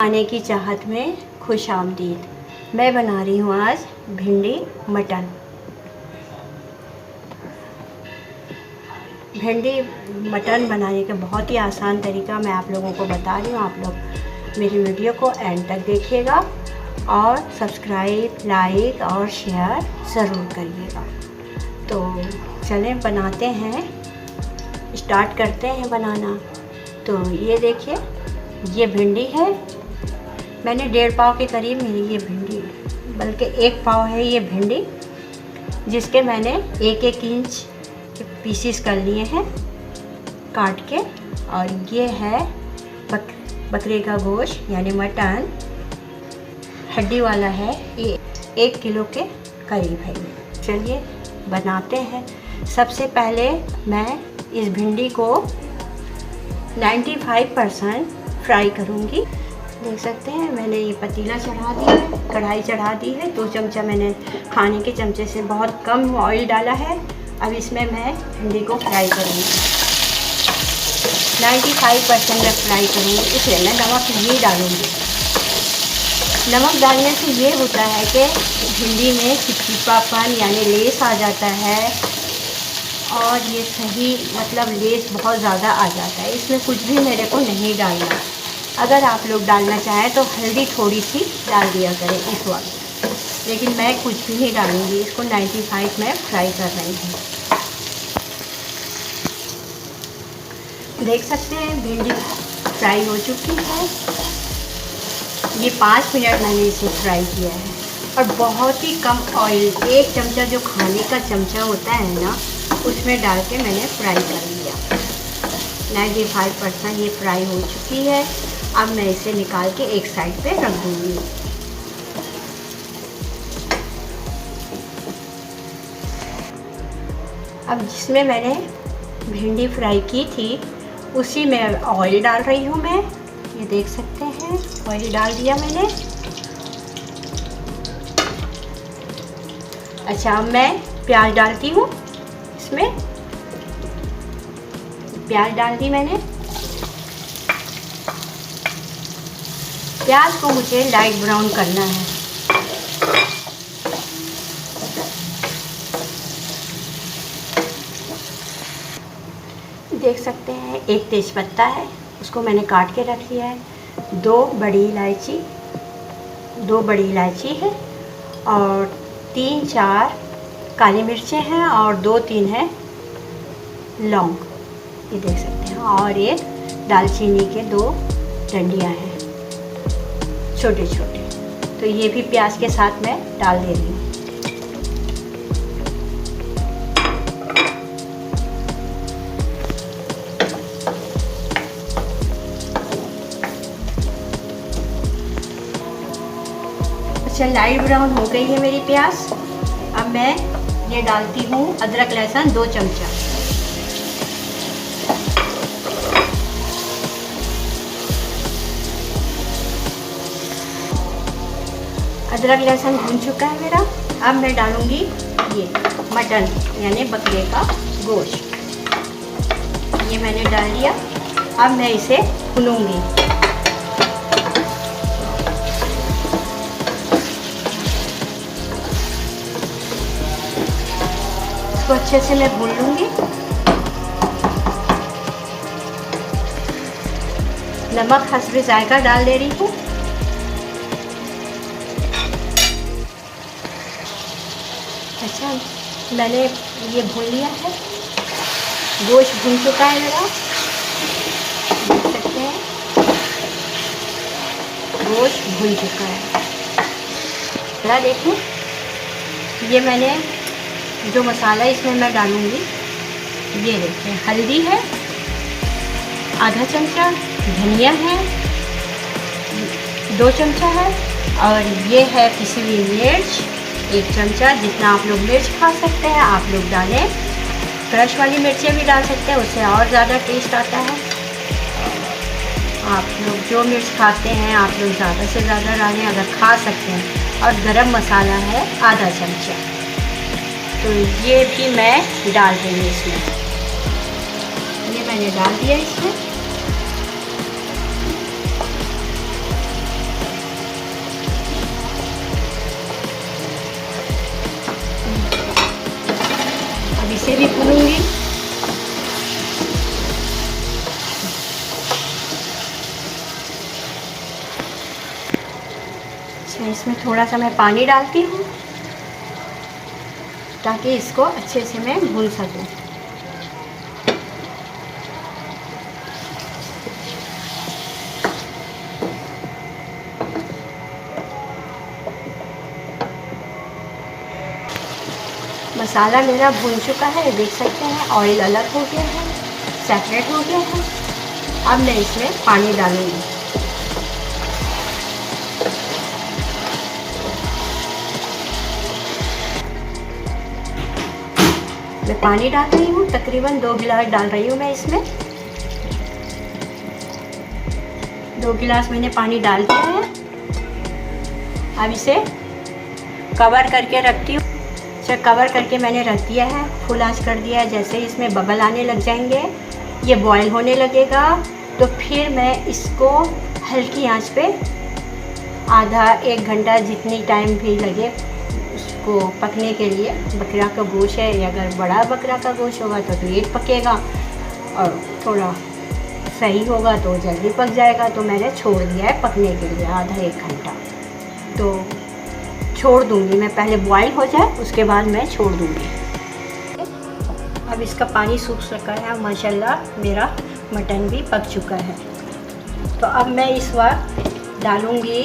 खाने की चाहत में खुश आमदीद। मैं बना रही हूँ आज भिंडी मटन। भिंडी मटन बनाने का बहुत ही आसान तरीका मैं आप लोगों को बता रही हूँ। आप लोग मेरी वीडियो को एंड तक देखिएगा और सब्सक्राइब, लाइक और शेयर ज़रूर करिएगा। तो चलें बनाते हैं, स्टार्ट करते हैं बनाना। तो ये देखिए, ये भिंडी है। मैंने 1.5 पाव के करीब मेरी ये भिंडी, बल्कि 1 पाव है ये भिंडी, जिसके मैंने 1-1 इंच के पीसीस कर लिए हैं काट के। और ये है बकरे का गोश्त यानी मटन, हड्डी वाला है। ये 1 किलो के करीब है ये। चलिए बनाते हैं। सबसे पहले मैं इस भिंडी को 95% फ्राई करूँगी। देख सकते हैं मैंने ये पतीला चढ़ा दिया है, कढ़ाई चढ़ा दी है। 2 चमचा मैंने खाने के चमचे से बहुत कम ऑयल डाला है। अब इसमें मैं भिंडी को फ्राई करूँगी। 95% मैं फ्राई करूँगी, इसलिए मैं नमक नहीं डालूँगी। नमक डालने से ये होता है कि भिंडी में चिपचिपापन यानी लेस आ जाता है, और ये सही मतलब लेस बहुत ज़्यादा आ जाता है। इसमें कुछ भी मेरे को नहीं डालना। अगर आप लोग डालना चाहें तो हल्दी थोड़ी सी डाल दिया करें इस वक्त, लेकिन मैं कुछ भी नहीं डालूँगी। इसको 95 में फ्राई कर रही हूँ। देख सकते हैं भिंडी फ्राई हो चुकी है। ये 5 मिनट मैंने इसे फ्राई किया है, और बहुत ही कम ऑयल, 1 चमचा जो खाने का चमचा होता है ना, उसमें डाल के मैंने फ्राई कर लिया। 95% ये फ्राई हो चुकी है। अब मैं इसे निकाल के एक साइड पे रख दूँगी। अब जिसमें मैंने भिंडी फ्राई की थी उसी में ऑयल डाल रही हूँ मैं। ये देख सकते हैं ऑयल डाल दिया मैंने। अच्छा, अब मैं प्याज डालती हूँ इसमें। प्याज डाल दी मैंने। प्याज को मुझे लाइट ब्राउन करना है। देख सकते हैं एक तेज़पत्ता है, उसको मैंने काट के रख लिया है। 2 बड़ी इलायची है, और 3-4 काली मिर्चें हैं, और 2-3 हैं लौंग। ये देख सकते हैं, और ये दालचीनी के 2 डंडियाँ हैं छोटे छोटे। तो ये भी प्याज के साथ मैं डाल दे रही हूँ। अच्छा, लाइट ब्राउन हो गई है मेरी प्याज। अब मैं ये डालती हूँ अदरक लहसुन 2 चमचा। अदरक लहसुन भून चुका है मेरा। अब मैं डालूँगी ये मटन यानी बकरे का गोश्त। ये मैंने डाल दिया। अब मैं इसे भूनूंगी। इसको अच्छे से मैं भून लूँगी। नमक हस्बे जायका डाल दे रही हूँ। अच्छा, मैंने ये भून लिया है। गोश्त भून चुका है मेरा, देख सकते हैं गोश्त भून चुका है। जरा देखो, ये मैंने जो मसाला इसमें मैं डालूँगी, ये देखिए हल्दी है आधा चमचा, धनिया है 2 चमचा है, और ये है पिसी हुई मिर्च 1 चमचा। जितना आप लोग मिर्च खा सकते हैं आप लोग डालें। क्रश वाली मिर्चें भी डाल सकते हैं, उससे और ज़्यादा टेस्ट आता है। आप लोग जो मिर्च खाते हैं आप लोग ज़्यादा से ज़्यादा डालें अगर खा सकते हैं। और गरम मसाला है आधा चमचा, तो ये भी मैं डाल दूँगी इसमें। ये मैंने डाल दिया इसमें। इसे भी भूनूंगी। अच्छा, इसमें थोड़ा सा मैं पानी डालती हूँ ताकि इसको अच्छे से मैं भून सकूँ। मसाला मेरा भून चुका है, देख सकते हैं ऑयल अलग हो गया है, सेपरेट हो गया है। अब मैं इसमें पानी डालूंगी। मैं पानी डाल रही हूँ, तकरीबन 2 गिलास डाल रही हूँ मैं इसमें। 2 गिलास मैंने पानी डाल दिया है। अब इसे कवर करके रखती हूँ। कवर करके मैंने रख दिया है, फुल आंच कर दिया है। जैसे इसमें बबल आने लग जाएंगे, ये बॉईल होने लगेगा, तो फिर मैं इसको हल्की आंच पे आधा 1 घंटा जितनी टाइम भी लगे उसको पकने के लिए। बकरा का गोश्त है, या अगर बड़ा बकरा का गोश्त होगा तो लेट पकेगा, और थोड़ा सही होगा तो जल्दी पक जाएगा। तो मैंने छोड़ दिया है पकने के लिए आधा 1 घंटा। तो छोड़ दूंगी मैं, पहले बॉईल हो जाए उसके बाद मैं छोड़ दूंगी। अब इसका पानी सूख चुका है, माशाल्लाह मेरा मटन भी पक चुका है। तो अब मैं इस वक्त डालूंगी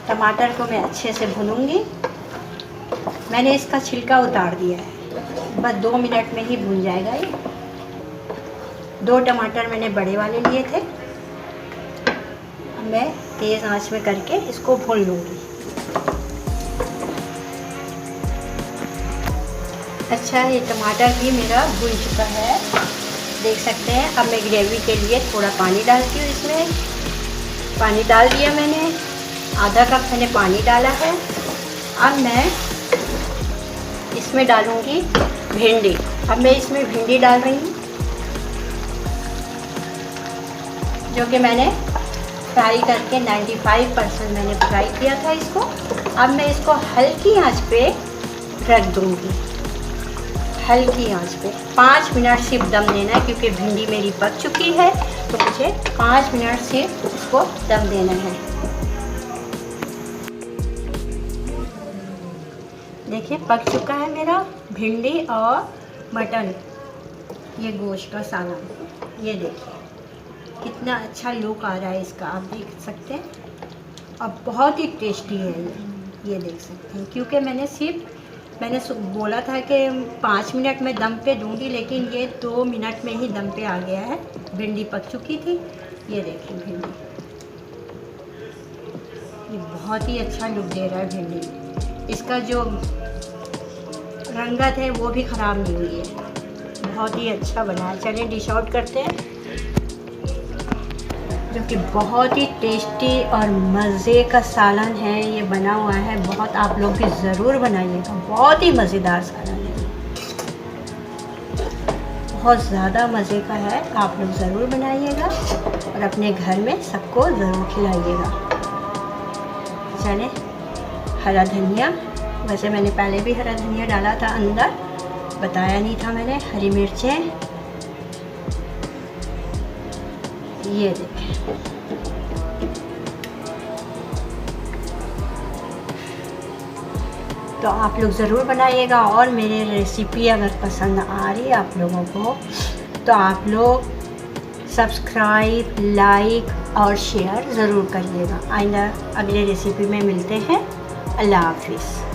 टमाटर को मैं अच्छे से भूनूंगी। मैंने इसका छिलका उतार दिया है, बस 2 मिनट में ही भून जाएगा ये। 2 टमाटर मैंने बड़े वाले लिए थे। अब मैं तेज़ आंच में करके इसको भून लूँगी। अच्छा, ये टमाटर भी मेरा भून चुका है, देख सकते हैं। अब मैं ग्रेवी के लिए थोड़ा पानी डालती हूँ इसमें। पानी डाल दिया मैंने, आधा कप मैंने पानी डाला है। अब मैं इसमें डालूँगी भिंडी। अब मैं इसमें भिंडी डाल रही हूँ, जो कि मैंने फ्राई करके 95% मैंने फ्राई किया था इसको। अब मैं इसको हल्की आंच पे रख दूँगी, हल्की आंच पे 5 मिनट सिर्फ दम देना है, क्योंकि भिंडी मेरी पक चुकी है। तो मुझे 5 मिनट सिर्फ इसको दम देना है। देखिए पक चुका है मेरा भिंडी और मटन, ये गोश्त का सालन। ये देखिए कितना अच्छा लुक आ रहा है इसका, आप देख सकते हैं। अब बहुत ही टेस्टी है ये देख सकते हैं। क्योंकि मैंने बोला था कि 5 मिनट में दम पे दूंगी, लेकिन ये 2 मिनट में ही दम पे आ गया है। भिंडी पक चुकी थी, ये देखिए भिंडी, ये बहुत ही अच्छा लुक दे रहा है भिंडी। इसका जो रंगत है वो भी ख़राब नहीं हुई है, बहुत ही अच्छा बना है। चलिए डिश आउट करते हैं, जो कि बहुत ही टेस्टी और मज़े का सालन है ये बना हुआ है। बहुत आप लोग भी ज़रूर बनाइएगा, बहुत ही मज़ेदार सालन है, बहुत ज़्यादा मज़े का है। आप लोग ज़रूर बनाइएगा और अपने घर में सबको ज़रूर खिलाइएगा। चले, हरा धनिया, वैसे मैंने पहले भी हरा धनिया डाला था अंदर, बताया नहीं था मैंने। हरी मिर्चें, ये देखें, तो आप लोग ज़रूर बनाइएगा। और मेरी रेसिपी अगर पसंद आ रही है आप लोगों को, तो आप लोग सब्सक्राइब, लाइक और शेयर ज़रूर करिएगा। आइंदा अगले रेसिपी में मिलते हैं। अल्लाह हाफिज़।